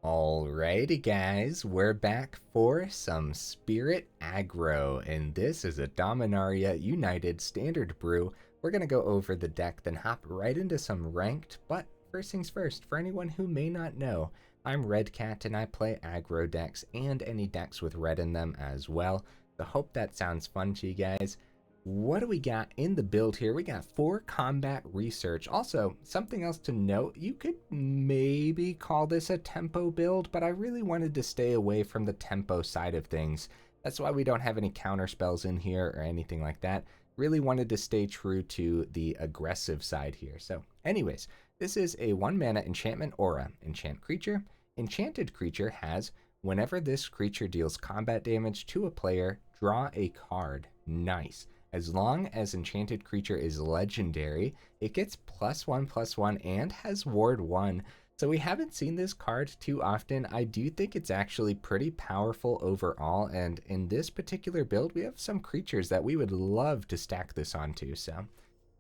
Alrighty guys, we're back for some Spirit Aggro, and this is a Dominaria United Standard brew. We're going to go over the deck, then hop right into some ranked, but first things first, for anyone who may not know, I'm Redcat and I play aggro decks and any decks with red in them as well. So hope that sounds fun to you guys. What do we got in the build here? We got 4 combat research. Also, something else to note, you could maybe call this a tempo build, but I really wanted to stay away from the tempo side of things. That's why we don't have any counter spells in here or anything like that. Really wanted to stay true to the aggressive side here. So anyways, this is a 1 mana enchantment aura. Enchant creature. Enchanted creature has, whenever this creature deals combat damage to a player, draw a card. Nice. As long as enchanted creature is legendary, it gets +1/+1 and has ward 1. So we haven't seen this card too often. I do think it's actually pretty powerful overall, and in this particular build we have some creatures that we would love to stack this onto. So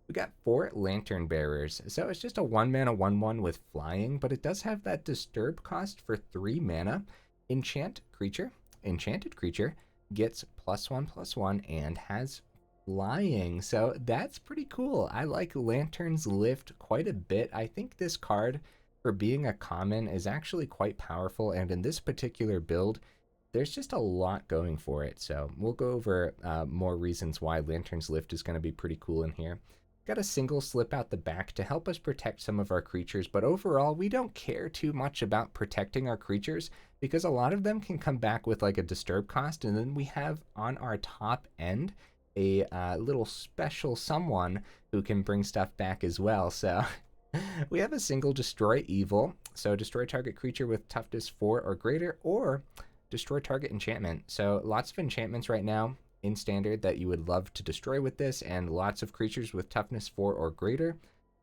we got 4 Lantern Bearers. So it's just a 1 mana 1/1 with flying, but it does have that disturb cost for 3 mana. Enchanted creature gets +1/+1 and has flying, so that's pretty cool. I like Lantern's Lift quite a bit. I think this card, for being a common, is actually quite powerful, and in this particular build there's just a lot going for it. So we'll go over more reasons why Lantern's Lift is going to be pretty cool in here. Got a single slip out the back to help us protect some of our creatures, but overall we don't care too much about protecting our creatures because a lot of them can come back with like a disturb cost, and then we have on our top end a little special someone who can bring stuff back as well. So we have a single destroy evil, so destroy target creature with toughness 4 or greater, or destroy target enchantment. So lots of enchantments right now in standard that you would love to destroy with this, and lots of creatures with toughness 4 or greater.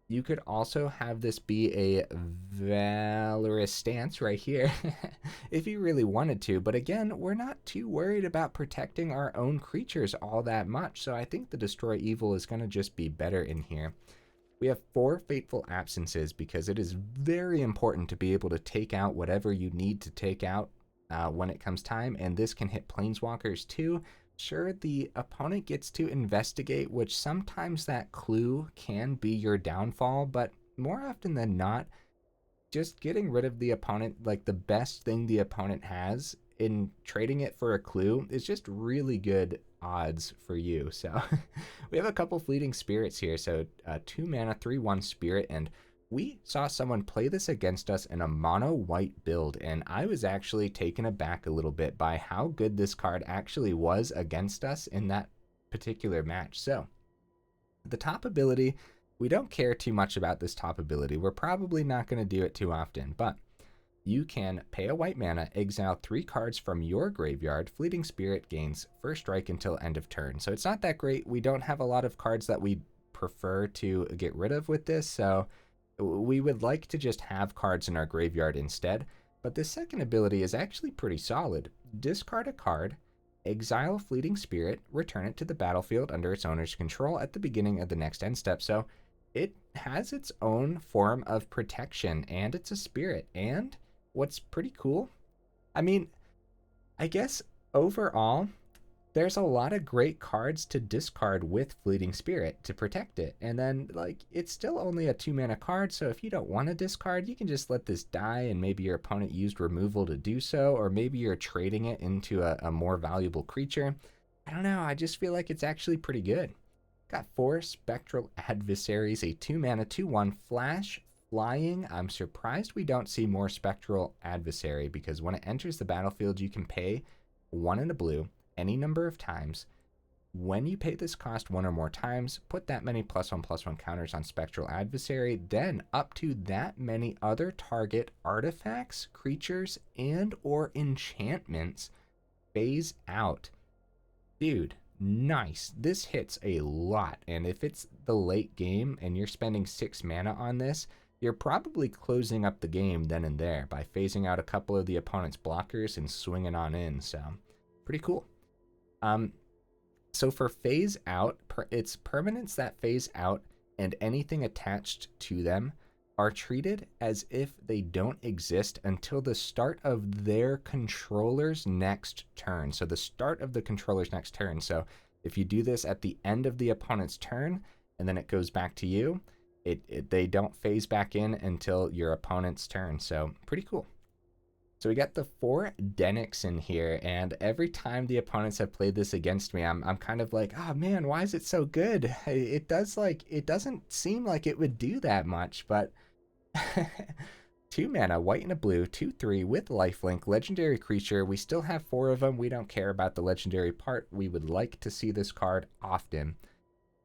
You could also have this be a Valorous Stance right here if you really wanted to, but again, we're not too worried about protecting our own creatures all that much, so I think the Destroy Evil is going to just be better in here. We have 4 Fateful Absences because it is very important to be able to take out whatever you need to take out when it comes time, and this can hit Planeswalkers too. Sure, the opponent gets to investigate, which sometimes that clue can be your downfall, but more often than not, just getting rid of the opponent, like the best thing the opponent has, in trading it for a clue is just really good odds for you. So we have a couple fleeting spirits here. So 2 mana 3/1 spirit, and we saw someone play this against us in a mono white build, and I was actually taken aback a little bit by how good this card actually was against us in that particular match. So the top ability, we don't care too much about this top ability. We're probably not going to do it too often, but you can pay a white mana, exile 3 cards from your graveyard. Fleeting Spirit gains first strike until end of turn. So it's not that great. We don't have a lot of cards that we prefer to get rid of with this, so we would like to just have cards in our graveyard instead. But this second ability is actually pretty solid. Discard a card, exile Fleeting Spirit, return it to the battlefield under its owner's control at the beginning of the next end step. So it has its own form of protection, and it's a spirit. And what's pretty cool, I mean, I guess overall, there's a lot of great cards to discard with Fleeting Spirit to protect it. And then, like, it's still only a 2 mana card, so if you don't want to discard, you can just let this die, and maybe your opponent used removal to do so, or maybe you're trading it into a more valuable creature. I don't know, I just feel like it's actually pretty good. Got 4 Spectral Adversaries, a 2 mana 2/1 flash flying. I'm surprised we don't see more Spectral Adversary, because when it enters the battlefield, you can pay 1 and a blue any number of times. When you pay this cost 1 or more times, put that many +1/+1 counters on Spectral Adversary, then up to that many other target artifacts, creatures, and or enchantments phase out. Dude, nice. This hits a lot, and if it's the late game and you're spending 6 mana on this, you're probably closing up the game then and there by phasing out a couple of the opponent's blockers and swinging on in. So pretty cool. So for phase out, it's permanents that phase out and anything attached to them are treated as if they don't exist until the start of their controller's next turn. So the start of the controller's next turn. So if you do this at the end of the opponent's turn and then it goes back to you, they don't phase back in until your opponent's turn. So pretty cool. So we got the 4 Dennicks in here, and every time the opponents have played this against me, I'm kind of like, oh man, why is it so good? It doesn't seem like it would do that much, but 2 mana, white and a blue, 2/3 with lifelink, legendary creature. We still have 4 of them. We don't care about the legendary part. We would like to see this card often.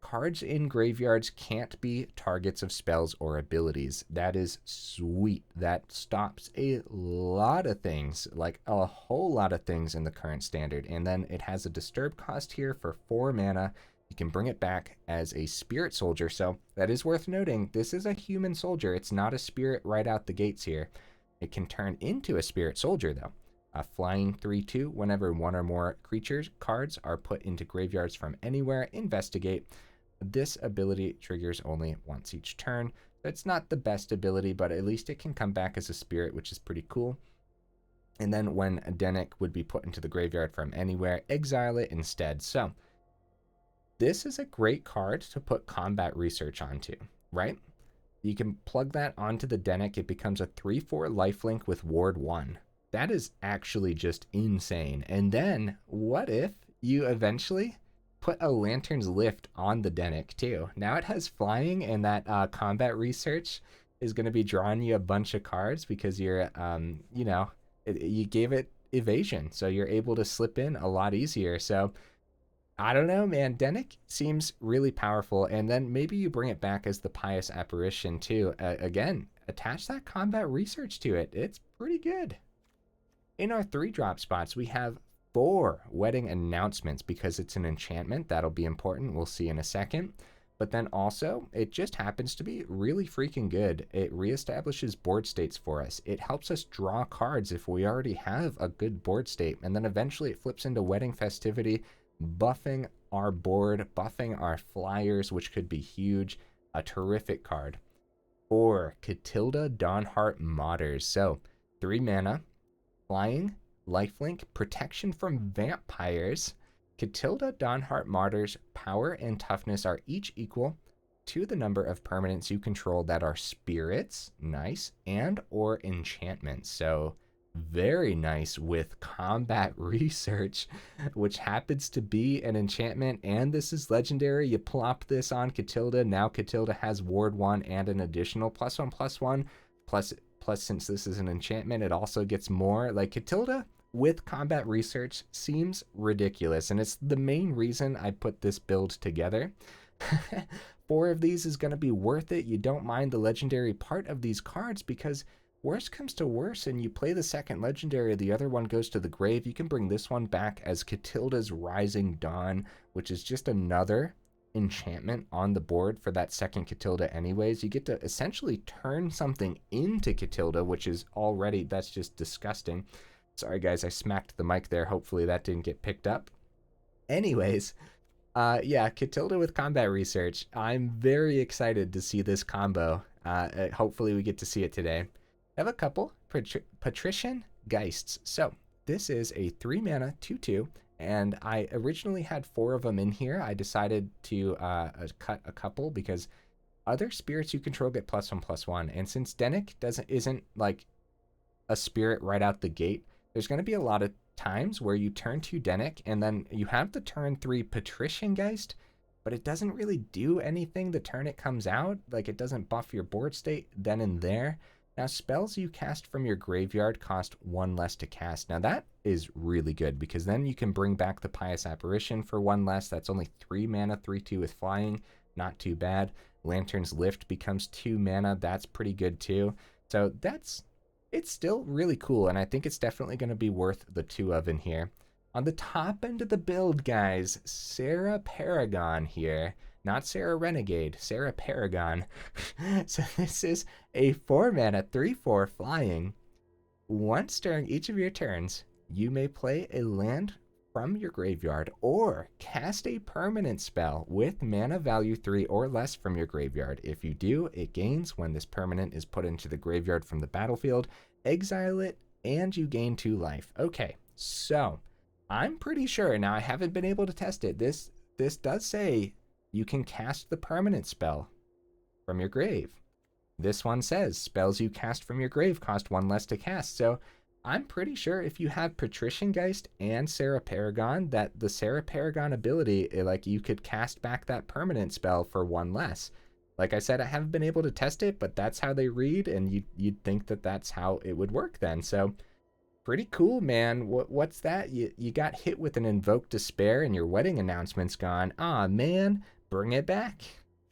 Cards in graveyards can't be targets of spells or abilities. That is sweet. That stops a lot of things, like a whole lot of things in the current standard. And then it has a disturb cost here for 4 mana. You can bring it back as a spirit soldier. So that is worth noting. This is a human soldier. It's not a spirit right out the gates here. It can turn into a spirit soldier though. A flying 3/2 whenever 1 or more creatures cards are put into graveyards from anywhere. Investigate. This ability triggers only once each turn. It's not the best ability, but at least it can come back as a spirit, which is pretty cool. And then when a Dennick would be put into the graveyard from anywhere, exile it instead. So this is a great card to put combat research onto, right? You can plug that onto the Dennick. It becomes a 3/4 lifelink with ward 1. That is actually just insane. And then what if you eventually put a Lantern's Lift on the Dennick too? Now it has flying, and that combat research is going to be drawing you a bunch of cards because you're, you gave it evasion, so you're able to slip in a lot easier. So I don't know, man. Dennick seems really powerful, and then maybe you bring it back as the Pious Apparition too. Again, attach that combat research to it. It's pretty good. In our 3-drop spots, we have 4 Wedding Announcements because it's an enchantment. That'll be important. We'll see in a second. But then also, it just happens to be really freaking good. It reestablishes board states for us. It helps us draw cards if we already have a good board state. And then eventually it flips into Wedding Festivity, buffing our board, buffing our flyers, which could be huge. A terrific card. 4 Katilda Dawnhart Martyrs. So 3 mana, flying, lifelink, protection from vampires. Katilda Dawnhart Martyrs' power and toughness are each equal to the number of permanents you control that are spirits, nice, and or enchantments. So very nice with combat research, which happens to be an enchantment, and this is legendary. You plop this on Katilda. Now Katilda has ward 1 and an additional +1/+1. Plus, since this is an enchantment, it also gets more. Like, Katilda with combat research seems ridiculous, and it's the main reason I put this build together. 4 of these is going to be worth it. You don't mind the legendary part of these cards because worst comes to worst and you play the second legendary, the other one goes to the grave. You can bring this one back as Katilda's Rising Dawn, which is just another enchantment on the board for that second Katilda anyways. You get to essentially turn something into Katilda, which is already, that's just disgusting. Sorry guys, I smacked the mic there. Hopefully that didn't get picked up. Anyways, yeah, Katilda with combat research. I'm very excited to see this combo. Hopefully we get to see it today. I have a couple Patrician Geists. So this is a 3 mana 2/2. And I originally had 4 of them in here. I decided to cut a couple because other spirits you control get +1/+1. And since Dennick isn't like a spirit right out the gate, there's going to be a lot of times where you turn 2 Dennick and then you have the turn 3 Patrician Geist, but it doesn't really do anything the turn it comes out. Like, it doesn't buff your board state then and there. Now, spells you cast from your graveyard cost 1 less to cast. Now, that is really good because then you can bring back the Pious Apparition for 1 less. That's only 3 mana, 3/2 with flying. Not too bad. Lantern's Lift becomes 2 mana. That's pretty good too. So it's still really cool, and I think it's definitely going to be worth the 2 of in here. On the top end of the build, guys, Serra Paragon here. Not Serra Renegade, Serra Paragon. So this is a 4 mana 3/4 flying. Once during each of your turns, you may play a land from your graveyard or cast a permanent spell with mana value 3 or less from your graveyard. If you do, it gains when this permanent is put into the graveyard from the battlefield. Exile it, and you gain 2 life. Okay, so I'm pretty sure, now I haven't been able to test it, this does say you can cast the permanent spell from your grave. This one says spells you cast from your grave cost 1 less to cast. So I'm pretty sure if you have Patrician Geist and Serra Paragon, that the Serra Paragon ability, like, you could cast back that permanent spell for 1 less. Like I said, I haven't been able to test it, but that's how they read, and you'd think that that's how it would work then. So pretty cool, man. What's that? You got hit with an Invoke Despair and your wedding announcement's gone. Aw, man, bring it back.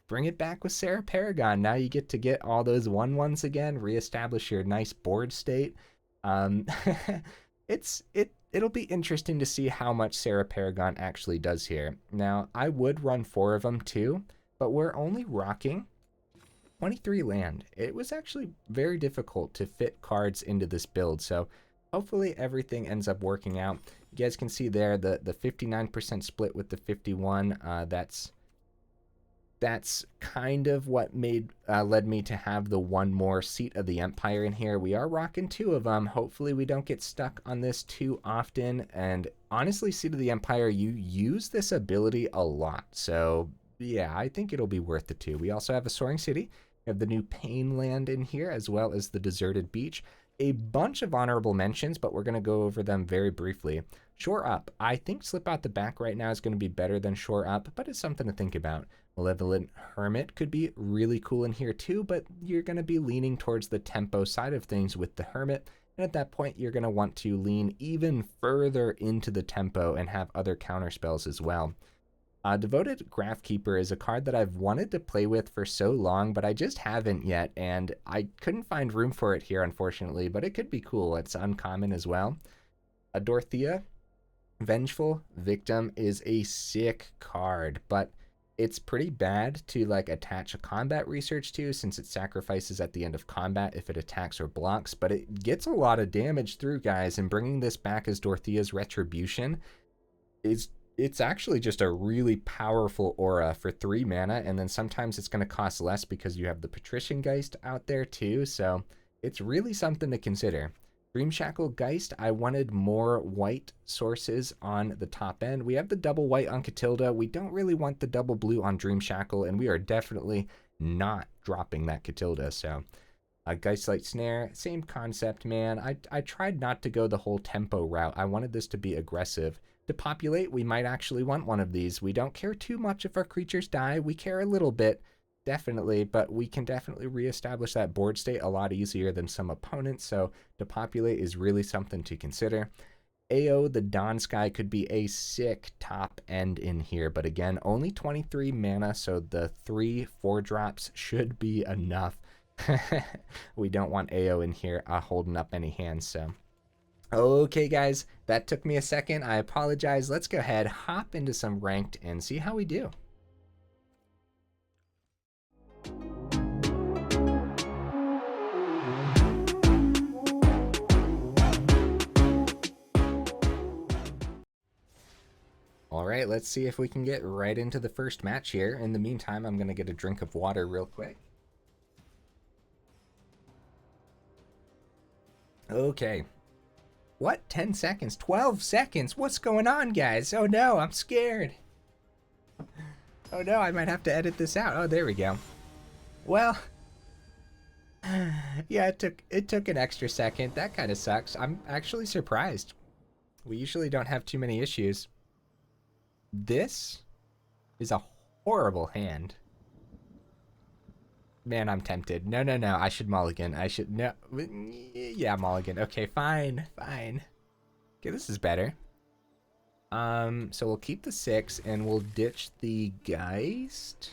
Bring it back with Serra Paragon. Now you get to get all those 1/1s again, reestablish your nice board state. It'll be interesting to see how much Serra Paragon actually does here. Now, I would run 4 of them too, but we're only rocking 23 land. It was actually very difficult to fit cards into this build, so hopefully everything ends up working out. You guys can see there the 59% split with the 51. That's kind of what led me to have the 1 more Seat of the Empire in here. We are rocking 2 of them. Hopefully we don't get stuck on this too often. And honestly, Seat of the Empire, you use this ability a lot. So yeah, I think it'll be worth the 2. We also have a Soaring City. We have the new Pain Land in here, as well as the Deserted Beach. A bunch of honorable mentions, but we're going to go over them very briefly. Shore Up. I think Slip Out the Back right now is going to be better than Shore Up, but it's something to think about. Malevolent Hermit could be really cool in here too, but you're going to be leaning towards the tempo side of things with the Hermit, and at that point you're going to want to lean even further into the tempo and have other counter spells as well. Devoted Graphkeeper is a card that I've wanted to play with for so long, but I just haven't yet, and I couldn't find room for it here, unfortunately, but it could be cool. It's uncommon as well. Dorothea, Vengeful Victim is a sick card, but it's pretty bad to like attach a combat research to, since it sacrifices at the end of combat if it attacks or blocks, but it gets a lot of damage through, guys, and bringing this back as Dorothea's Retribution it's actually just a really powerful aura for 3 mana, and then sometimes it's going to cost less because you have the Patrician Geist out there too, so it's really something to consider. Dreamshackle Geist, I wanted more white sources on the top end. We have the double white on Katilda. We don't really want the double blue on Dreamshackle, and we are definitely not dropping that Katilda. So Geistlight Snare, same concept, man. I tried not to go the whole tempo route. I wanted this to be aggressive. To populate, we might actually want one of these. We don't care too much if our creatures die. We care a little bit, definitely, but we can definitely reestablish that board state a lot easier than some opponents, so to populate is really something to consider. AO, the Dawn Sky, could be a sick top end in here, but again, only 23 mana, so the 3/4 drops should be enough. We don't want AO in here holding up any hands, so. Okay, guys, that took me a second. I apologize. Let's go ahead, hop into some ranked, and see how we do. All right, let's see if we can get right into the first match here. In the meantime, I'm going to get a drink of water real quick. Okay. What? 10 seconds? 12 seconds? What's going on, guys? Oh no, I'm scared. Oh no, I might have to edit this out. Oh, there we go. Well, yeah, it took an extra second. That kind of sucks. I'm actually surprised. We usually don't have too many issues. This is a horrible hand. Man, I'm tempted. No, I should mulligan. I should, no. Yeah, mulligan. Okay, fine. Okay, this is better. So we'll keep the 6 and we'll ditch the Geist.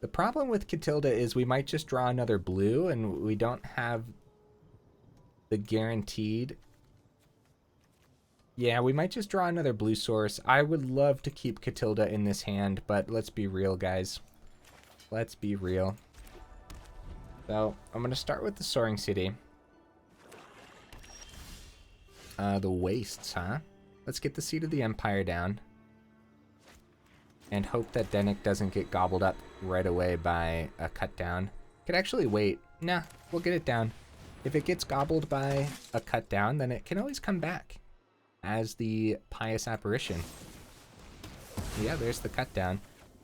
The problem with Katilda is we might just draw another blue and we don't have the guaranteed. Yeah, we might just draw another blue source. I would love to keep Katilda in this hand, but let's be real, guys. Let's be real. So, I'm going to start with the Soaring City. The Wastes, huh? Let's get the Seat of the Empire down. And hope that Dennick doesn't get gobbled up right away by a cut down. Could actually wait. Nah, we'll get it down. If it gets gobbled by a cut down, then it can always come back as the Pious Apparition. Yeah, there's the cut down.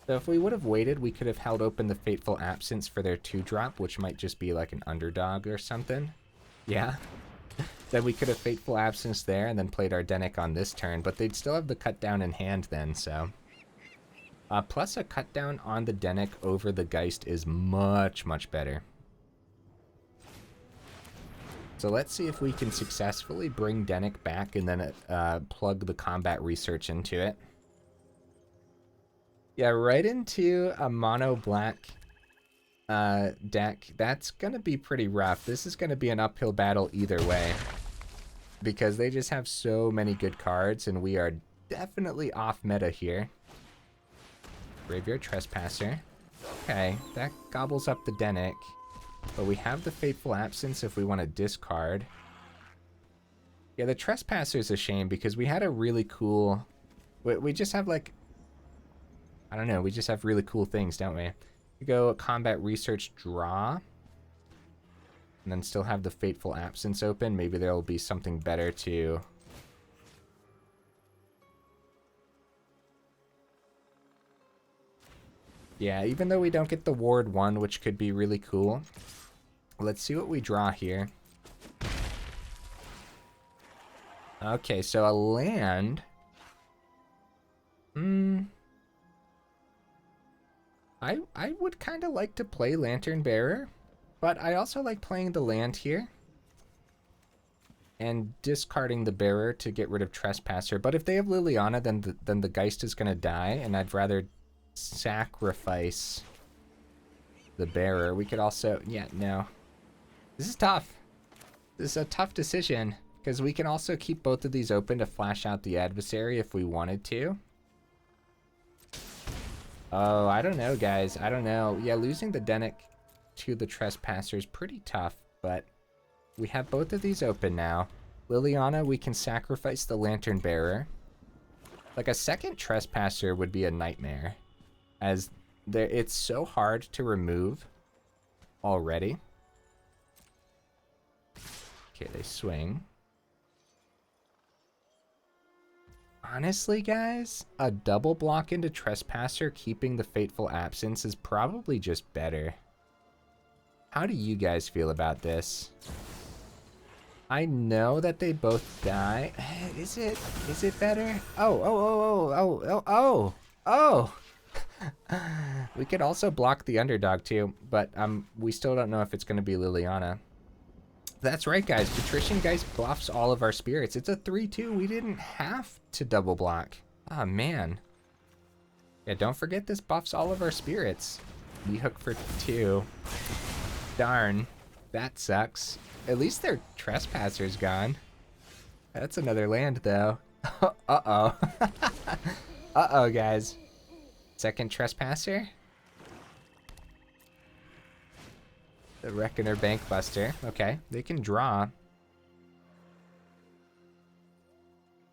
So if we would have waited, we could have held open the Fateful Absence for their 2-drop, which might just be like an underdog or something. Yeah. Then we could have Fateful Absence there and then played our Dennick on this turn, but they'd still have the cut down in hand then, so. Plus a cut down on the Dennick over the Geist is much, much better. So let's see if we can successfully bring Dennick back and then plug the combat research into it. Yeah, right into a mono black deck. That's going to be pretty rough. This is going to be an uphill battle either way, because they just have so many good cards, and we are definitely off meta here. Graveyard Trespasser. Okay, that gobbles up the Dennick. But we have the Fateful Absence if we want to discard. Yeah, the Trespasser's a shame because we had a really cool... We just have like... I don't know, we just have really cool things, don't we? We go Combat Research, draw. And then still have the Fateful Absence open. Maybe there'll be something better to... Yeah, even though we don't get the Ward 1, which could be really cool. Let's see what we draw here. Okay, so a land. I would kind of like to play Lantern Bearer, but I also like playing the land here. And discarding the Bearer to get rid of Trespasser. But if they have Liliana, then the Geist is going to die, and I'd rather sacrifice the Bearer. We could also... Yeah, no. This is tough. This is a tough decision, because we can also keep both of these open to flash out the Adversary if we wanted to. Oh, I don't know, guys. I don't know. Yeah, losing the Dennick to the Trespasser is pretty tough, but we have both of these open now. Liliana, we can sacrifice the Lantern Bearer. Like, a second Trespasser would be a nightmare, as it's so hard to remove already. Okay, they swing. Honestly, guys, a double block into Trespasser keeping the Fateful Absence is probably just better. How do you guys feel about this? I know that they both die. Is it better? Oh. We could also block the underdog too, but we still don't know if it's going to be Liliana. That's right, guys. Patrician Geist buffs all of our spirits. It's a 3-2. We didn't have to double block. Ah, man. Yeah, don't forget this buffs all of our spirits. We hook for 2. Darn. That sucks. At least their Trespasser's gone. That's another land, though. Uh-oh. Uh-oh, guys. Second Trespasser? The Reckoner Bankbuster. Okay, they can draw.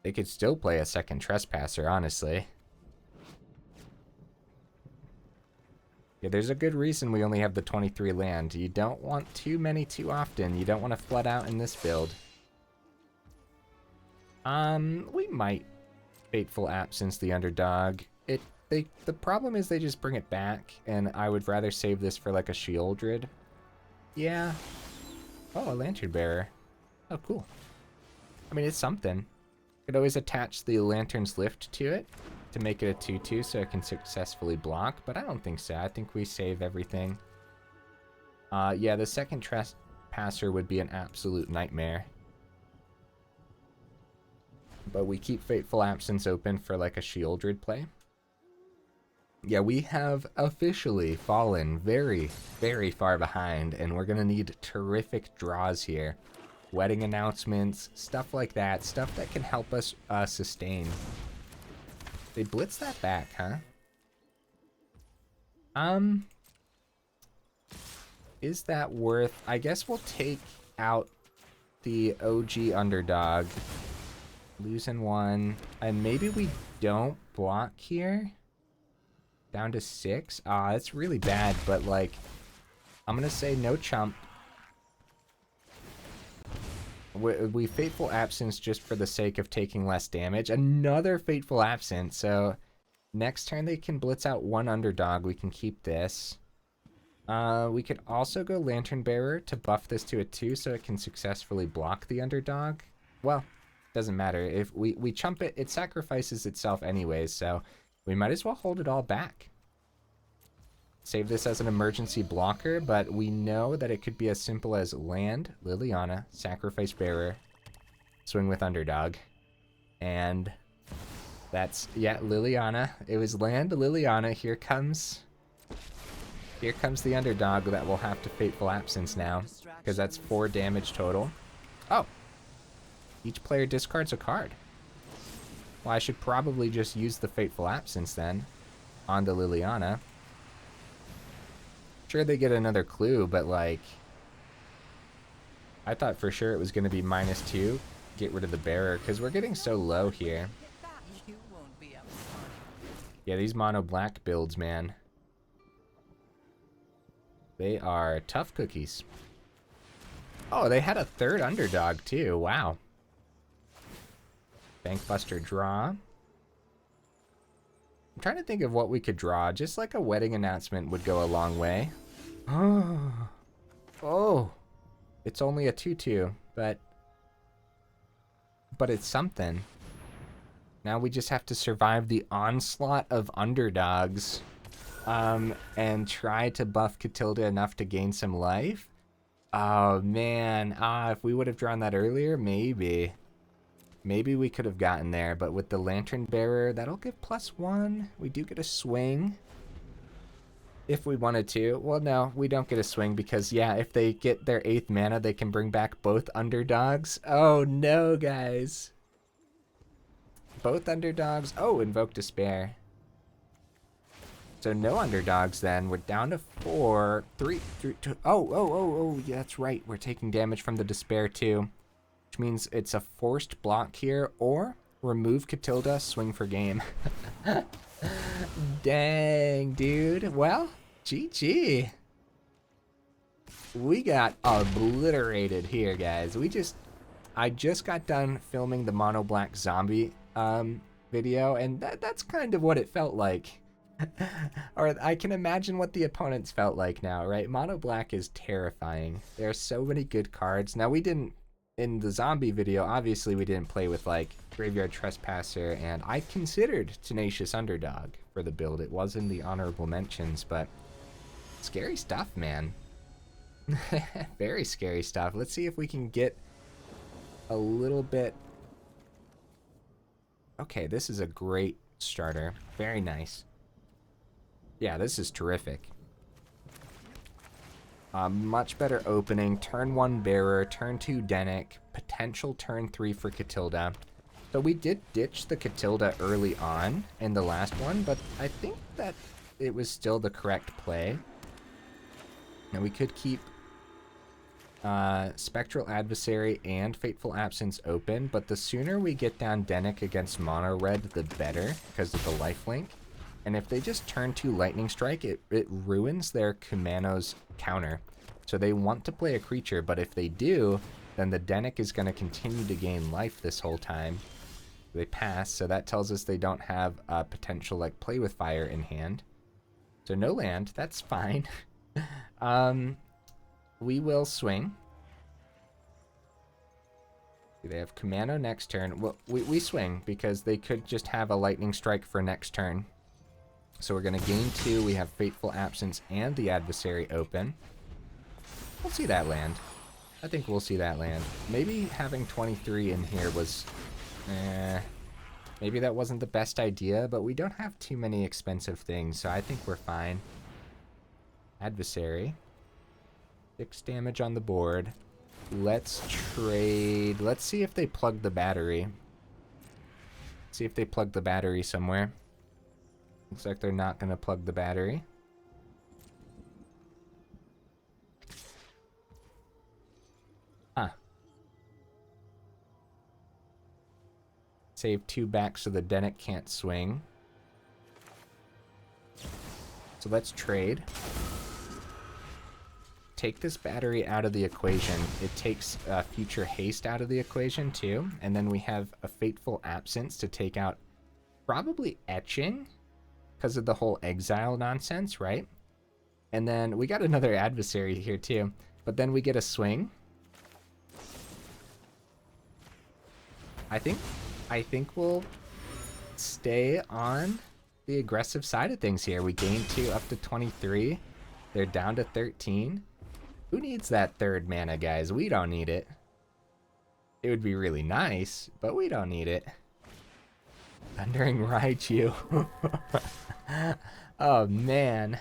They could still play a second Trespasser, honestly. Yeah, there's a good reason we only have the 23 land. You don't want too many too often. You don't want to flood out in this build. We might Fateful Absence the underdog. The problem is they just bring it back, and I would rather save this for like a Shieldred. Yeah. Oh, a Lantern Bearer. Oh, cool. I mean, it's something. Could always attach the Lantern's Lift to it to make it a 2-2 so it can successfully block, but I don't think so. I think we save everything. Yeah, the second Trespasser would be an absolute nightmare. But we keep Fateful Absence open for like a Shieldred play. Yeah, we have officially fallen very, very far behind, and we're going to need terrific draws here. Wedding announcements, stuff like that. Stuff that can help us sustain. They blitz that back, huh? Is that worth... I guess we'll take out the OG underdog Losing one. And maybe we don't block here. Down to 6. Ah, it's really bad, but like, I'm gonna say no chump. We Fateful Absence just for the sake of taking less damage. Another Fateful Absence, so next turn they can blitz out one underdog. We can keep this. We could also go Lantern Bearer to buff this to a 2 so it can successfully block the underdog. Well, doesn't matter. If we chump it, it sacrifices itself anyways, so we might as well hold it all back. Save this as an emergency blocker, but we know that it could be as simple as land, Liliana, sacrifice bearer, swing with underdog. And that's, yeah, Liliana. It was land, Liliana. Here comes the underdog that will have to Fateful Absence now, because that's 4 damage total. Oh, each player discards a card. Well, I should probably just use the Fateful Absence then on the Liliana. Sure, they get another clue, but like, I thought for sure it was going to be -2, get rid of the bearer, because we're getting so low here. Yeah, these mono black builds, man. They are tough cookies. Oh, they had a 3rd underdog too, wow. Bankbuster draw. I'm trying to think of what we could draw. Just like a wedding announcement would go a long way. Oh, it's only a 2/2, but it's something. Now we just have to survive the onslaught of underdogs, and try to buff Katilda enough to gain some life. Oh man, if we would have drawn that earlier, maybe. Maybe we could have gotten there, but with the Lantern Bearer, that'll give +1. We do get a swing. If we wanted to. Well, no, we don't get a swing because, yeah, if they get their 8th mana, they can bring back both underdogs. Oh, no, guys. Both underdogs. Oh, Invoke Despair. So no underdogs then. We're down to 4. 3, 2. Oh, yeah, that's right. We're taking damage from the Despair, too. Which means it's a forced block here, or remove Katilda, swing for game. Dang, dude. Well, GG. We got obliterated here, guys. I just got done filming the mono black zombie video, and that's kind of what it felt like. Or I can imagine what the opponents felt like now, right? Mono black is terrifying. There are so many good cards. Now, we didn't, in the zombie video, obviously we didn't play with like Graveyard Trespasser, and I considered Tenacious Underdog for the build. It was in the honorable mentions, but scary stuff, man. Very scary stuff. Let's see if we can get a little bit. Okay, this is a great starter. Very nice. Yeah, this is terrific. Much better opening. Turn 1 Bearer, turn 2 Dennick, potential turn 3 for Katilda. So we did ditch the Katilda early on in the last one, but I think that it was still the correct play. Now we could keep Spectral Adversary and Fateful Absence open, but the sooner we get down Dennick against Mono Red, the better, because of the lifelink. And if they just turn 2 Lightning Strike, it ruins their Kumano's counter. So they want to play a creature, but if they do, then the Dennick is going to continue to gain life this whole time. They pass, so that tells us they don't have a potential like Play with Fire in hand. So no land, that's fine. We will swing. They have Kumano next turn. Well, we swing because they could just have a Lightning Strike for next turn. So we're going to gain 2. We have Fateful Absence and the Adversary open. We'll see that land. I think we'll see that land. Maybe having 23 in here was... maybe that wasn't the best idea, but we don't have too many expensive things, so I think we're fine. Adversary. 6 damage on the board. Let's trade. Let's see if they plug the battery. See if they plug the battery somewhere. Looks like they're not going to plug the battery. Huh. Save 2 back so the Dennick can't swing. So let's trade. Take this battery out of the equation. It takes future haste out of the equation too. And then we have a Fateful Absence to take out probably Etching because of the whole exile nonsense, right? And then we got another adversary here too. But then we get a swing. I think we'll stay on the aggressive side of things here. We gain 2 up to 23. They're down to 13. Who needs that third mana, guys? We don't need it. It would be really nice, but we don't need it. Thundering Raichu. Oh, man.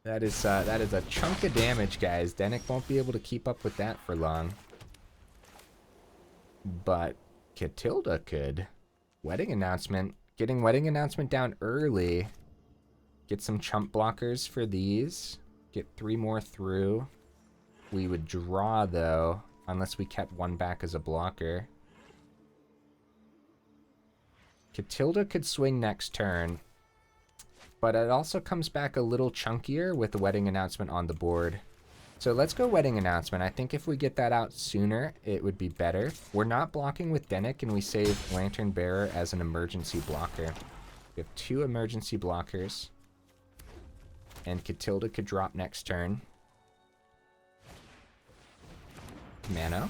That is a chunk of damage, guys. Dennick won't be able to keep up with that for long. But Katilda could. Wedding Announcement. Getting Wedding Announcement down early. Get some chump blockers for these. Get 3 more through. We would draw, though, unless we kept 1 back as a blocker. Katilda could swing next turn, but it also comes back a little chunkier with the Wedding Announcement on the board. So let's go Wedding Announcement. I think if we get that out sooner, it would be better. We're not blocking with Dennick, and we save Lantern Bearer as an emergency blocker. We have 2 emergency blockers. And Katilda could drop next turn. Mano.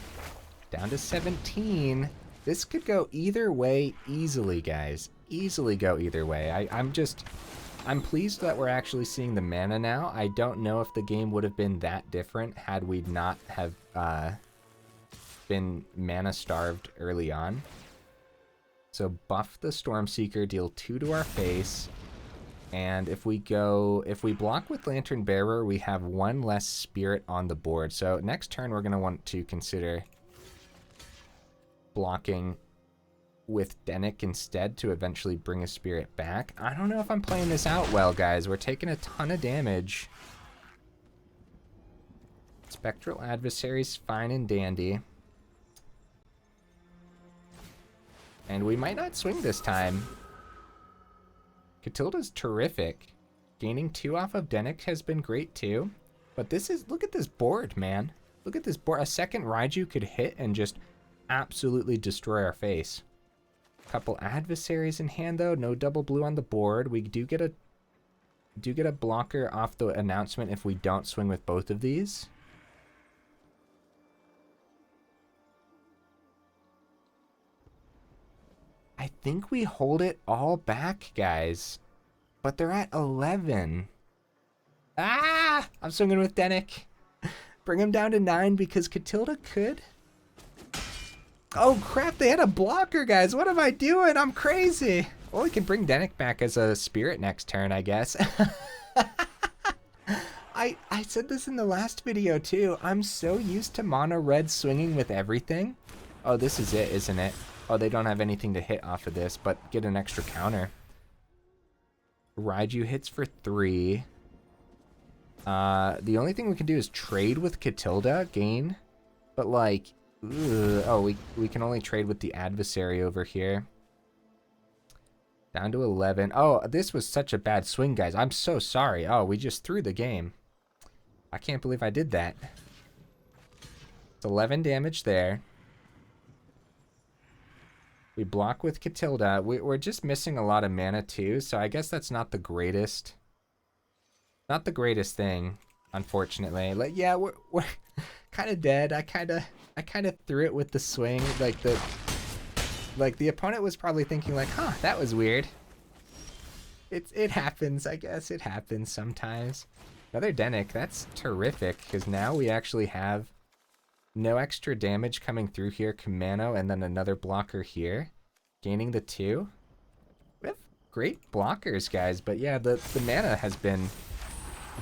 Down to 17. This could go either way easily, guys. Easily go either way. I'm pleased that we're actually seeing the mana now. I don't know if the game would have been that different had we not have been mana starved early on. So buff the Stormseeker, deal 2 to our face. And if we block with Lantern Bearer, we have 1 less spirit on the board. So next turn, we're going to want to consider blocking with Dennick instead to eventually bring a spirit back. I don't know if I'm playing this out well, guys. We're taking a ton of damage. Spectral Adversary's fine and dandy. And we might not swing this time. Katilda's terrific. Gaining 2 off of Dennick has been great too. But this is, look at this board, man. Look at this board. A second Raiju could hit and just absolutely destroy our face. Couple adversaries in hand though. No double blue on the board. We do get a blocker off the announcement if we don't swing with both of these. I think we hold it all back, guys. But they're at 11. Ah! I'm swinging with Dennick. Bring him down to 9 because Katilda could. Oh, crap. They had a blocker, guys. What am I doing? I'm crazy. Well, we can bring Dennick back as a spirit next turn, I guess. I said this in the last video, too. I'm so used to mono red swinging with everything. Oh, this is it, isn't it? Oh, they don't have anything to hit off of this, but get an extra counter. Raiju hits for 3. The only thing we can do is trade with Katilda, gain. But, like, ugh, oh, we can only trade with the adversary over here. Down to 11. Oh, this was such a bad swing, guys. I'm so sorry. Oh, we just threw the game. I can't believe I did that. It's 11 damage there. We block with Katilda. We're just missing a lot of mana too, so I guess that's not the greatest. Not the greatest thing, unfortunately. Like, yeah, we're kind of dead. I kind of threw it with the swing. Like the opponent was probably thinking like, huh, that was weird. It happens, I guess. It happens sometimes. Another Dennick. That's terrific because now we actually have no extra damage coming through here. Kamano, and then another blocker here. Gaining the 2. We have great blockers, guys. But yeah, the mana has been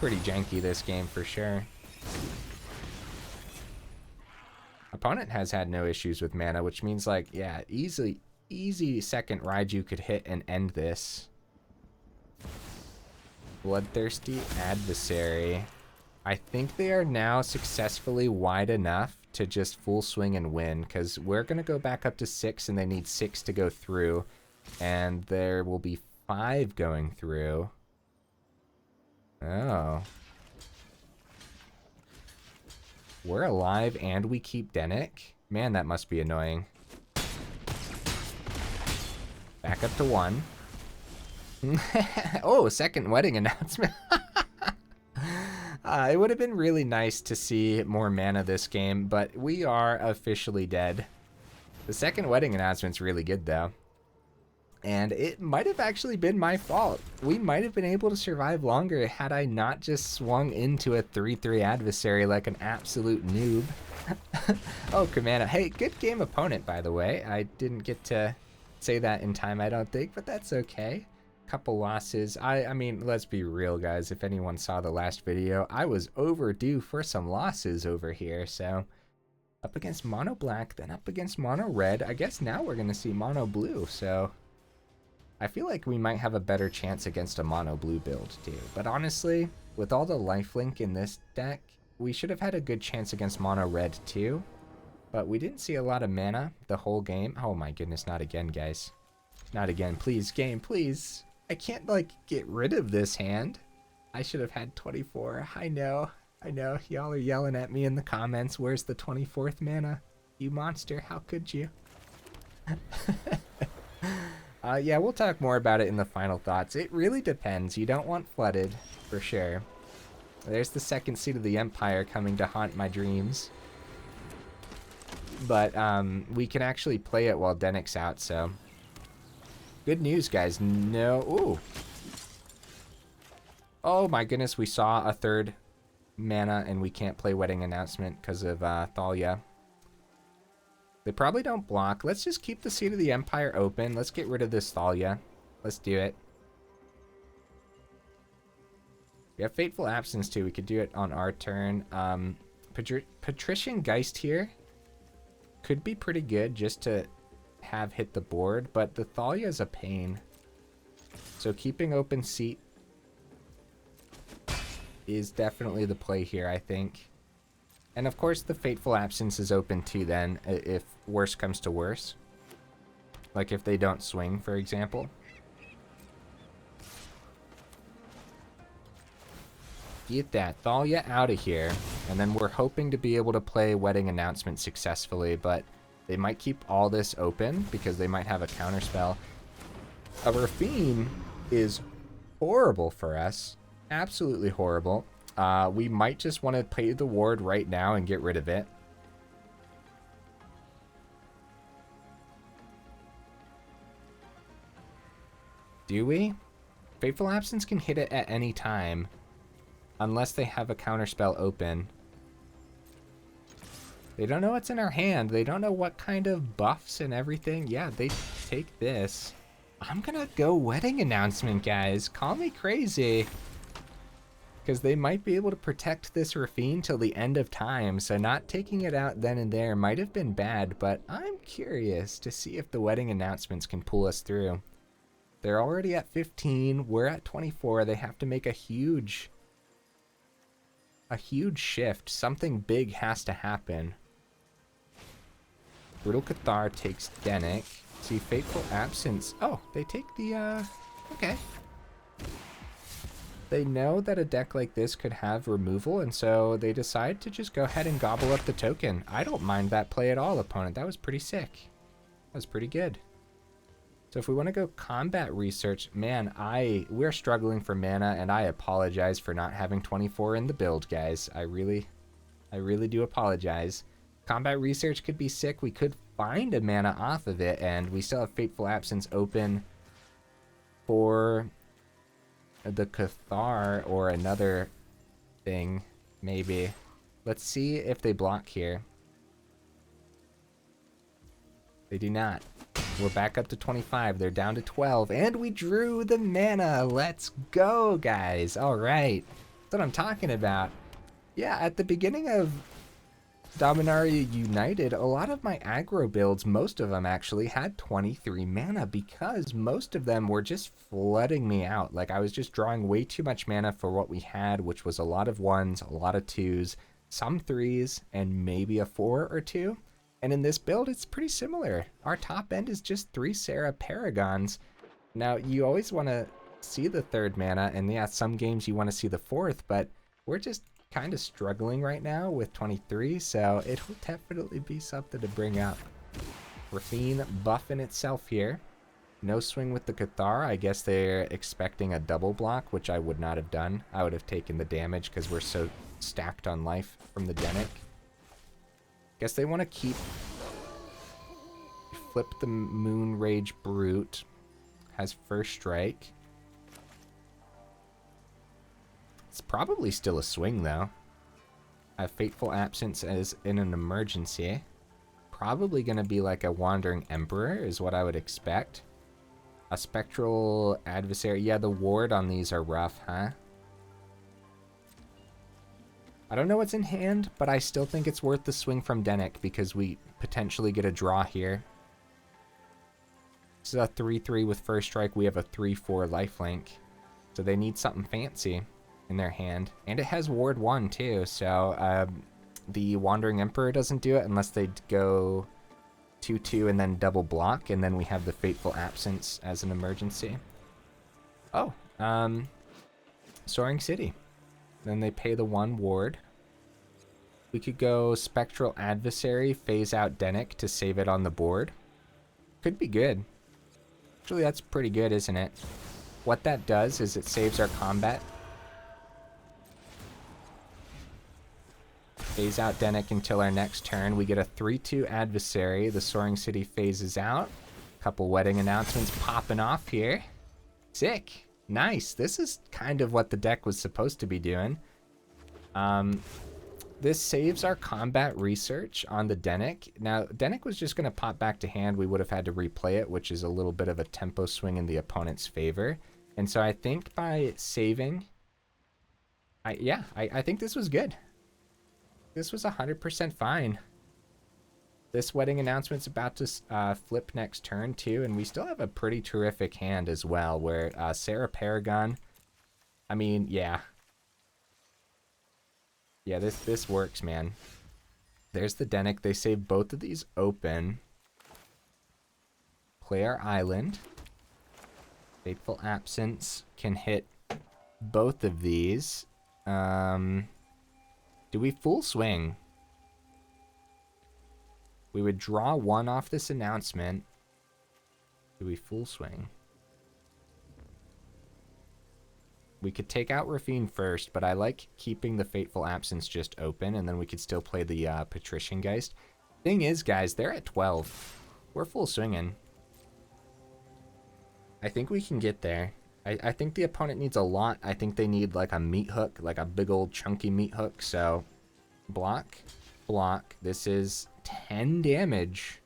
pretty janky this game for sure. Opponent has had no issues with mana, which means like, yeah, easy second Raiju could hit and end this. Bloodthirsty Adversary. I think they are now successfully wide enough to just full swing and win, because we're going to go back up to 6, and they need 6 to go through, and there will be 5 going through. Oh. We're alive, and we keep Dennick. Man, that must be annoying. Back up to 1. Oh, second wedding announcement. It would have been really nice to see more mana this game, but we are officially dead. The second wedding announcement's really good, though. And it might have actually been my fault. We might have been able to survive longer had I not just swung into a 3-3 adversary like an absolute noob. Oh, Commander. Hey, good game opponent, by the way. I didn't get to say that in time, I don't think, but that's okay. Couple losses. I mean, let's be real, guys. If anyone saw the last video, I was overdue for some losses over here. So up against mono black, then up against mono red. I guess now we're gonna see mono blue. So I feel like we might have a better chance against a mono blue build too. But honestly, with all the lifelink in this deck, we should have had a good chance against mono red too. But we didn't see a lot of mana the whole game. Oh my goodness, not again, guys. Not again, please, game, please. I can't, like, get rid of this hand. I should have had 24. I know. Y'all are yelling at me in the comments. Where's the 24th mana? You monster, how could you? Yeah, we'll talk more about it in the final thoughts. It really depends. You don't want flooded, for sure. There's the second seat of the Empire coming to haunt my dreams. But we can actually play it while Dennick's out, so... Good news, guys. No... Ooh. Oh my goodness, we saw a third mana and we can't play Wedding Announcement because of Thalia. They probably don't block. Let's just keep the Seat of the Empire open. Let's get rid of this Thalia. Let's do it. We have Fateful Absence too. We could do it on our turn. Patrician Geist here could be pretty good just to have hit the board, but the Thalia is a pain. So keeping open seat is definitely the play here, I think. And of course the Fateful Absence is open too then, if worse comes to worse. Like if they don't swing, for example. Get that Thalia out of here. And then we're hoping to be able to play Wedding Announcement successfully, but they might keep all this open because they might have a counterspell. A Rafine is horrible for us. Absolutely horrible. We might just want to play the ward right now and get rid of it. Do we? Fateful Absence can hit it at any time. Unless they have a counterspell open. They don't know what's in our hand. They don't know what kind of buffs and everything. Yeah, they take this. I'm gonna go Wedding Announcement, guys. Call me crazy. Because they might be able to protect this Rafine till the end of time. So not taking it out then and there might have been bad. But I'm curious to see if the Wedding Announcements can pull us through. They're already at 15. We're at 24. They have to make a huge shift. Something big has to happen. Brutal Cathar takes Dennick. See, Fateful Absence. Oh, they take the, okay. They know that a deck like this could have removal, and so they decide to just go ahead and gobble up the token. I don't mind that play at all, opponent. That was pretty sick. That was pretty good. So if we want to go combat research, man, we're struggling for mana, and I apologize for not having 24 in the build, guys. I really do apologize. Combat research could be sick. We could find a mana off of it, and we still have Fateful Absence open for the Cathar or another thing, maybe. Let's see if they block here. They do not. We're back up to 25. They're down to 12, and we drew the mana. Let's go, guys. All right. That's what I'm talking about. Yeah, at the beginning of Dominaria United, a lot of my aggro builds, most of them actually, had 23 mana because most of them were just flooding me out. Like, I was just drawing way too much mana for what we had, which was a lot of 1s, a lot of 2s, some 3s, and maybe a 4 or 2. And in this build, it's pretty similar. Our top end is just 3 Serra Paragons. Now, you always want to see the 3rd mana, and yeah, some games you want to see the 4th, but we're just kind of struggling right now with 23, so it'll definitely be something to bring up. Rafine buffing itself here. No swing with the Cathar. I guess they're expecting a double block, which I would not have done. I would have taken the damage because we're so stacked on life from the Dennick. Guess they want to keep... Flip the Moonrage Brute. Has first strike. It's probably still a swing, though. A Fateful Absence as in an emergency. Probably going to be like a Wandering Emperor is what I would expect. A Spectral Adversary. Yeah, the ward on these are rough, huh? I don't know what's in hand, but I still think it's worth the swing from Dennick because we potentially get a draw here. This is a 3-3 with first strike. We have a 3-4 lifelink. So they need something fancy in their hand. And it has ward 1 too, so the Wandering Emperor doesn't do it unless they go 2-2 and then double block, and then we have the Fateful Absence as an emergency. Oh, Soaring City. Then they pay the 1 ward. We could go Spectral Adversary, phase out Dennick to save it on the board. Could be good. Actually, that's pretty good, isn't it? What that does is it saves our combat. Phase out Dennick until our next turn. We get a 3-2 Adversary. The Soaring City phases out. Couple wedding announcements popping off here. Sick. Nice. This is kind of what the deck was supposed to be doing. This saves our combat research on the Dennick. Now, Dennick was just going to pop back to hand. We would have had to replay it, which is a little bit of a tempo swing in the opponent's favor. And so I think by saving... I think this was good. This was 100% fine. This wedding announcement's about to flip next turn too, and we still have a pretty terrific hand as well, where Serra Paragon, I mean, yeah. Yeah, this works, man. There's the Dennick. They save both of these open. Play our island. Fateful Absence can hit both of these. Do we full swing? We would draw 1 off this announcement. Do we full swing? We could take out Rafine first, but I like keeping the Fateful Absence just open, and then we could still play the Patrician Geist. Thing is, guys, they're at 12. We're full swinging. I think we can get there. I think the opponent needs a lot. I think they need like a meat hook, like a big old chunky meat hook. So block, block. This is 10 damage.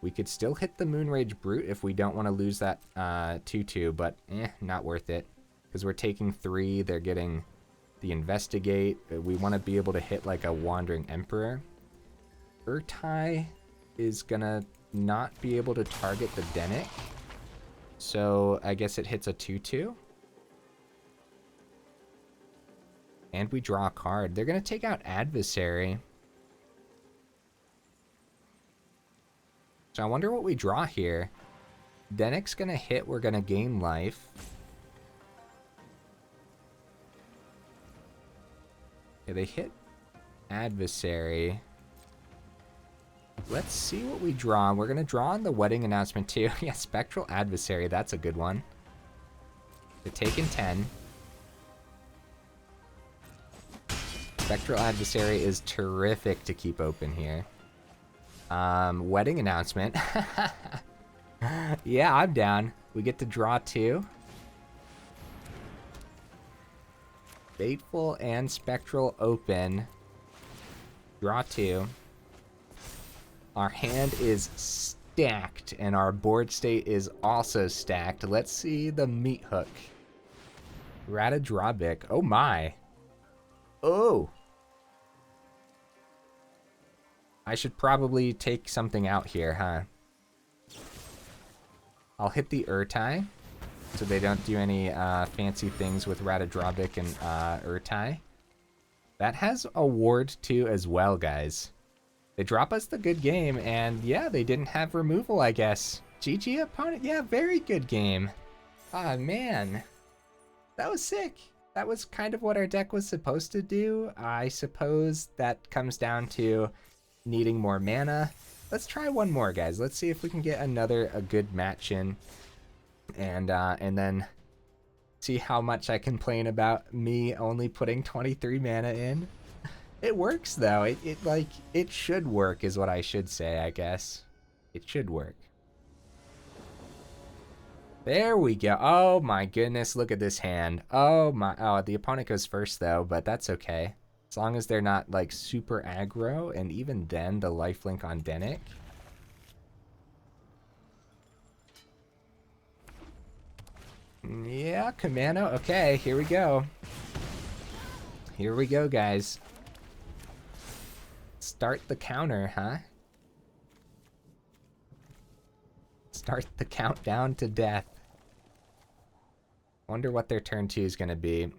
We could still hit the Moonrage Brute if we don't want to lose that 2-2, but not worth it. Because we're taking 3, they're getting the Investigate. We want to be able to hit like a Wandering Emperor. Urtai is gonna not be able to target the Dennick. So I guess it hits a 2-2. And we draw a card. They're going to take out Adversary. So I wonder what we draw here. Dennick's going to hit. We're going to gain life. Okay, they hit Adversary. Let's see what we draw. We're going to draw on the wedding announcement too. Yeah, Spectral Adversary. That's a good one. They're taking 10. Spectral Adversary is terrific to keep open here. Wedding announcement. Yeah, I'm down. We get to draw 2. Fateful and Spectral open. Draw 2. Our hand is stacked, and our board state is also stacked. Let's see the meat hook. Ratadrawbic. Oh my. Oh. I should probably take something out here, huh? I'll hit the Urtai, so they don't do any fancy things with Ratadrawbic and Urtai. That has a ward too as well, guys. They drop us the good game, and yeah, they didn't have removal, I guess. GG opponent, yeah, very good game. Ah, man. That was sick. That was kind of what our deck was supposed to do. I suppose that comes down to needing more mana. Let's try one more, guys. Let's see if we can get a good match in, and then see how much I complain about me only putting 23 mana in. It works though. It should work is what I should say, I guess. It should work. There we go. Oh my goodness, look at this hand. Oh, the opponent goes first though, but that's okay. As long as they're not like super aggro, and even then the lifelink on Dennick. Yeah, Commando. Okay, here we go. Here we go, guys. Start the counter, huh? Start the countdown to death. Wonder what their turn 2 is going to be.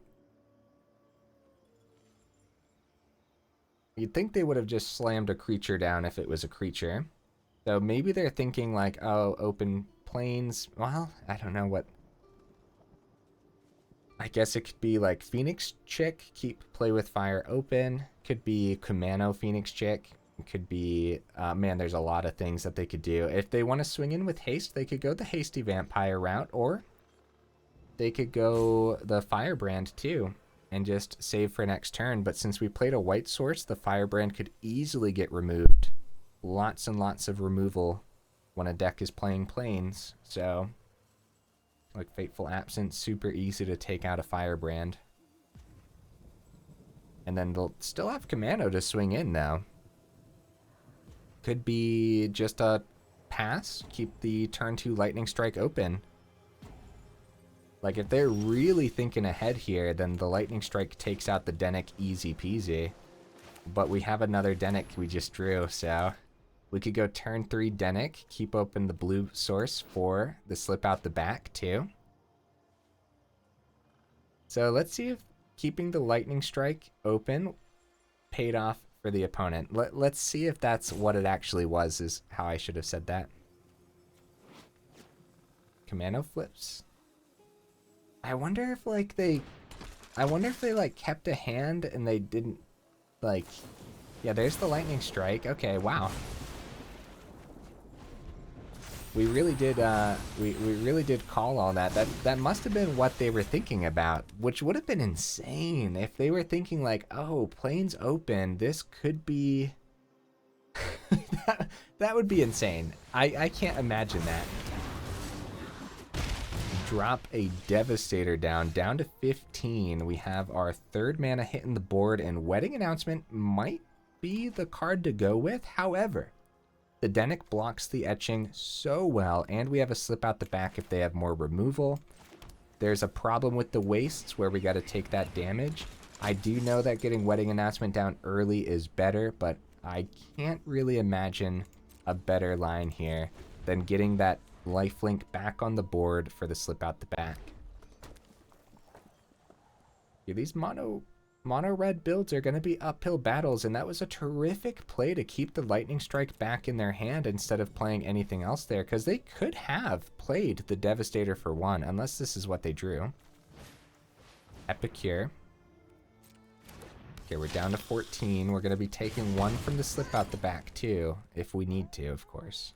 You'd think they would have just slammed a creature down if it was a creature. So maybe they're thinking like, oh, open plains. Well, I don't know what. I guess it could be like Phoenix Chick, keep play with fire open. Could be Kumano Phoenix Chick. It could be, man, there's a lot of things that they could do. If they want to swing in with haste, they could go the hasty vampire route, or they could go the firebrand too and just save for next turn. But since we played a white source, the firebrand could easily get removed. Lots and lots of removal when a deck is playing plains. So, like Fateful Absence, super easy to take out a firebrand. And then they'll still have Commando to swing in now. Could be just a pass, keep the turn 2 lightning strike open. Like if they're really thinking ahead here, then the lightning strike takes out the Dennick easy peasy. But we have another Dennick we just drew, so we could go turn 3 Dennick, keep open the blue source for the slip out the back too. So let's see if keeping the lightning strike open paid off for the opponent. Let's see if that's what it actually was, is how I should have said that. Commando flips. I wonder if like they like kept a hand and they didn't like, yeah, there's the lightning strike. Okay, wow. We really did we really did call all that. That must have been what they were thinking about, which would have been insane if they were thinking like, oh, plains open, this could be that would be insane. I can't imagine that. Drop a Devastator down to 15. We have our third mana hitting the board, and Wedding Announcement might be the card to go with. However, the Dennick blocks the etching so well, and we have a slip out the back if they have more removal. There's a problem with the wastes where we got to take that damage. I do know that getting Wedding Announcement down early is better, but I can't really imagine a better line here than getting that lifelink back on the board for the slip out the back. Yeah, these mono red builds are going to be uphill battles, and that was a terrific play to keep the lightning strike back in their hand instead of playing anything else there, because they could have played the Devastator for 1, unless this is what they drew. Epicure. Okay, we're down to 14. We're going to be taking 1 from the slip out the back too, if we need to, of course.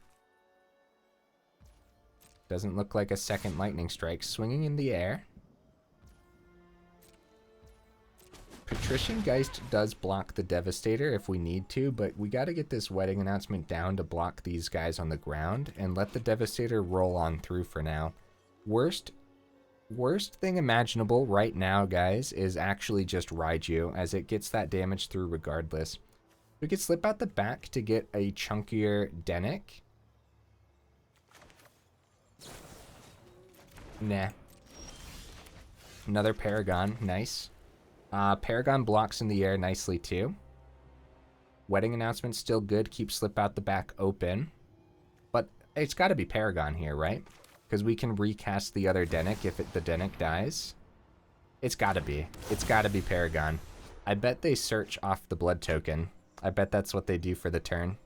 Doesn't look like a second lightning strike. Swinging in the air. Patrician Geist does block the Devastator if we need to, but we got to get this Wedding Announcement down to block these guys on the ground and let the Devastator roll on through for now. Worst thing imaginable right now, guys, is actually just Raiju, as it gets that damage through regardless. We could slip out the back to get a chunkier Dennick. Nah. Another Paragon. Nice. Paragon blocks in the air nicely too. Wedding Announcement still good. Keep slip out the back open. But it's got to be Paragon here, right? Because we can recast the other Dennick if the Dennick dies. It's got to be. It's got to be Paragon. I bet they search off the blood token. I bet that's what they do for the turn.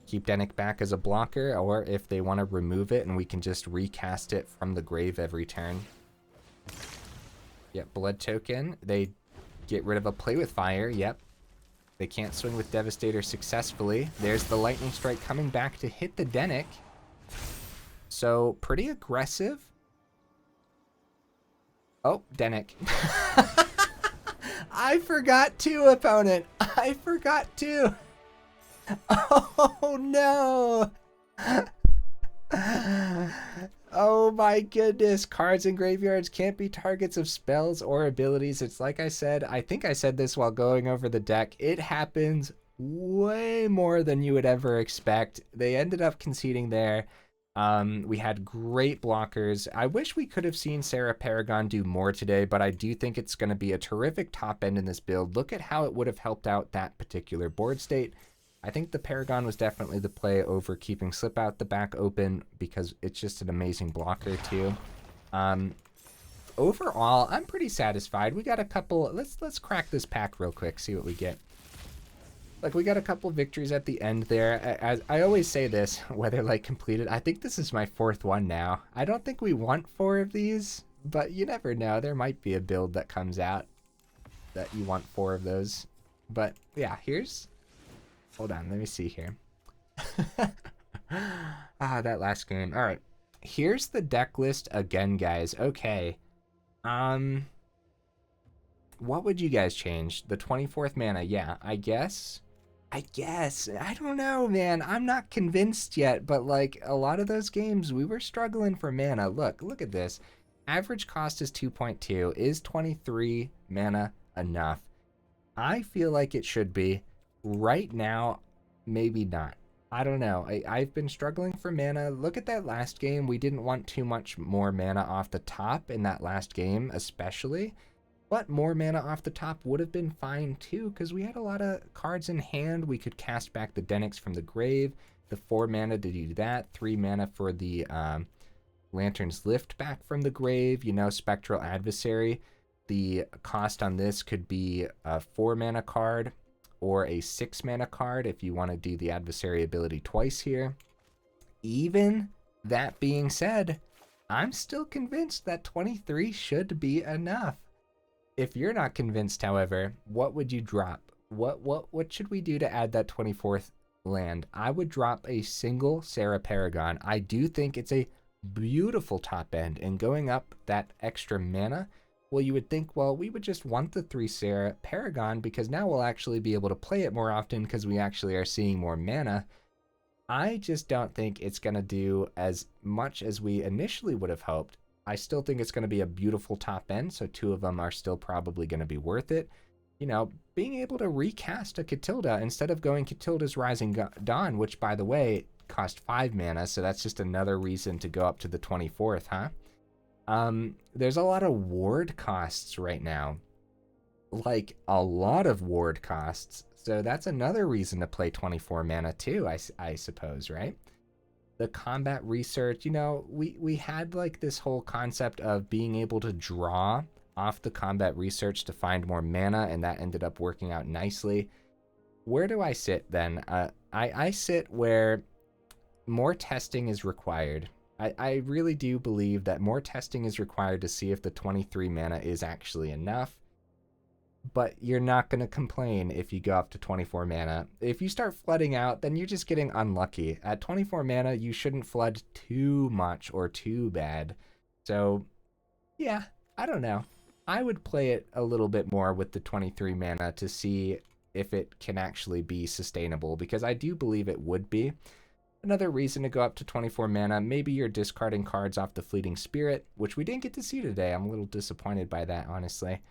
Keep Dennick back as a blocker, or if they want to remove it and we can just recast it from the grave every turn. Yep, blood token. They get rid of a play with fire. Yep. They can't swing with Devastator successfully. There's the lightning strike coming back to hit the Dennick. So pretty aggressive. Oh, Dennick. I forgot to, opponent. I forgot to. Oh, no. Oh, my goodness. Cards in graveyards can't be targets of spells or abilities. It's like I said. I think I said this while going over the deck. It happens way more than you would ever expect. They ended up conceding there. We had great blockers. I wish we could have seen Serra Paragon do more today, but I do think it's going to be a terrific top end in this build. Look at how it would have helped out that particular board state. I think the Paragon was definitely the play over keeping Slip Out the back open because it's just an amazing blocker too. Overall, I'm pretty satisfied. We got a couple. Let's crack this pack real quick, see what we get. Like, we got a couple victories at the end there. As I always say this, whether like completed, I think this is my 4th one now. I don't think we want 4 of these, but you never know. There might be a build that comes out that you want 4 of those. But yeah, hold on, let me see here. That last game. All right, here's the deck list again, guys. Okay. What would you guys change? The 24th mana, yeah, I guess. I don't know, man. I'm not convinced yet, but like a lot of those games, we were struggling for mana. Look at this. Average cost is 2.2. Is 23 mana enough? I feel like it should be. Right now, maybe not. I don't know. I've been struggling for mana. Look at that last game. We didn't want too much more mana off the top in that last game, especially. But more mana off the top would have been fine too, because we had a lot of cards in hand. We could cast back the Dennicks from the grave. The 4 mana to do that. 3 mana for the Lantern's Lift back from the grave. You know, Spectral Adversary. The cost on this could be a 4 mana card or a 6 mana card if you want to do the Adversary ability twice here. Even that being said, I'm still convinced that 23 should be enough. If you're not convinced, however, what would you drop? What should we do to add that 24th land? I would drop a single Serra Paragon. I do think it's a beautiful top end, and going up that extra mana, well, you would think, well, we would just want the 3 Serra Paragon because now we'll actually be able to play it more often because we actually are seeing more mana. I just don't think it's going to do as much as we initially would have hoped. I still think it's going to be a beautiful top end, so 2 of them are still probably going to be worth it. You know, being able to recast a Katilda instead of going Katilda's Rising Dawn, which, by the way, cost 5 mana, so that's just another reason to go up to the 24th, huh? There's a lot of ward costs right now. Like, a lot of ward costs. So that's another reason to play 24 mana too, I suppose, right? The combat research, you know, we had like this whole concept of being able to draw off the combat research to find more mana, and that ended up working out nicely. Where do I sit then? I sit where more testing is required. I really do believe that more testing is required to see if the 23 mana is actually enough. But you're not going to complain if you go up to 24 mana. If you start flooding out, then you're just getting unlucky. At 24 mana, you shouldn't flood too much or too bad. So, yeah, I don't know. I would play it a little bit more with the 23 mana to see if it can actually be sustainable, because I do believe it would be. Another reason to go up to 24 mana, maybe you're discarding cards off the Fleeting Spirit, which we didn't get to see today. I'm a little disappointed by that, honestly.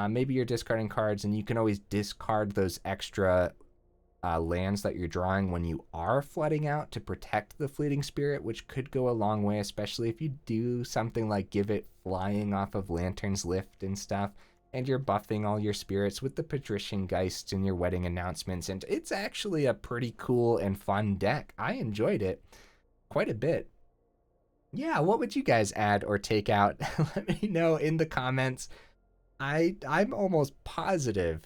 Maybe you're discarding cards, and you can always discard those extra lands that you're drawing when you are flooding out to protect the Fleeting Spirit, which could go a long way, especially if you do something like give it flying off of Lantern's Lift and stuff, and you're buffing all your spirits with the Patrician Geist and your wedding announcements, and it's actually a pretty cool and fun deck. I enjoyed it quite a bit. Yeah, what would you guys add or take out? Let me know in the comments. I'm almost positive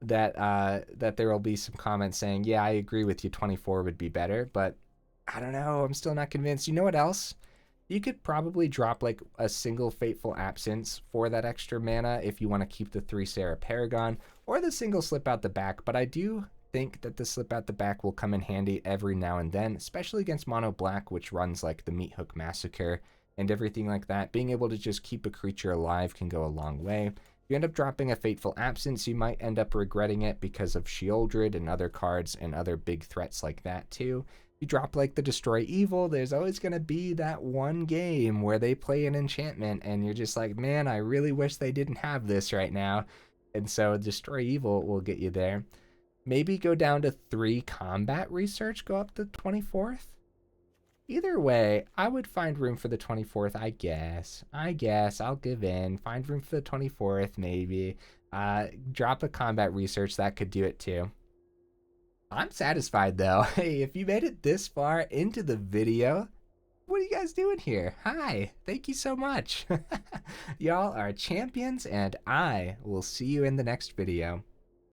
that that there will be some comments saying, yeah, I agree with you, 24 would be better, but I don't know, I'm still not convinced. You know what else? You could probably drop like a single Fateful Absence for that extra mana if you want to keep the 3 Serra Paragon, or the single Slip Out the Back, but I do think that the Slip Out the Back will come in handy every now and then, especially against Mono Black, which runs like the Meat Hook Massacre and everything like that. Being able to just keep a creature alive can go a long way. If you end up dropping a Fateful Absence, you might end up regretting it because of Sheoldred and other cards and other big threats like that too. You drop like the Destroy Evil, there's always going to be that one game where they play an enchantment and you're just like, man, I really wish they didn't have this right now. And so Destroy Evil will get you there. Maybe go down to 3 combat research, go up to 24th. Either way, I would find room for the 24th, I guess. I'll give in. Find room for the 24th, maybe. Drop a combat research, that could do it too. I'm satisfied though. Hey, if you made it this far into the video, what are you guys doing here? Hi, thank you so much. Y'all are champions, and I will see you in the next video.